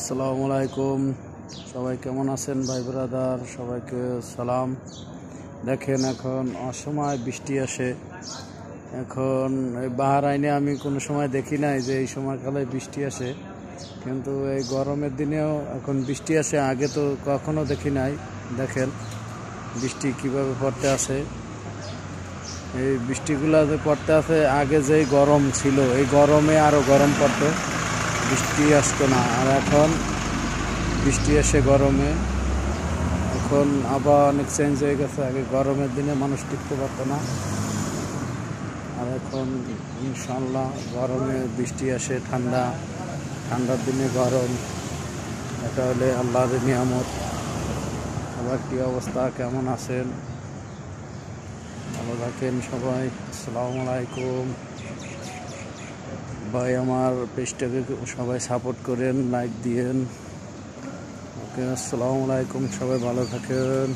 আসসালামু আলাইকুম। সবাই কেমন আছেন ভাই ব্রাদার? সবাইকে সালাম। দেখেন এখন অসময় বৃষ্টি আসে। এখন এই বাহরাইনে আমি কোনো সময় দেখি নাই যে এই সময়কালে বৃষ্টি আসে, কিন্তু এই গরমের দিনেও এখন বৃষ্টি আসে। আগে তো কখনো দেখি নাই। দেখেন বৃষ্টি কিভাবে পড়তে আছে। এই বৃষ্টিগুলো যে পড়তে আছে, আগে যেই গরম ছিল এই গরমে আরও গরম পড়তো, বৃষ্টি আসতো না। আর এখন বৃষ্টি এসে গরমে এখন আবার অনেক চেঞ্জ হয়ে গেছে। আগে গরমের দিনে মানুষ টিকতে পারতো না, আর এখন ইনশাল্লাহ গরমে বৃষ্টি আসে, ঠান্ডার দিনে গরম। এটা হলে আল্লাহর নিয়ামত। সবার কী অবস্থা, কেমন আছেন? ভালো থাকেন সবাই। আসসালামু আলাইকুম। ভাই আমার পেজটাকে সবাই সাপোর্ট করেন, লাইক দিয়েন। ওকে, আসসালামু আলাইকুম। সবাই ভালো থাকেন।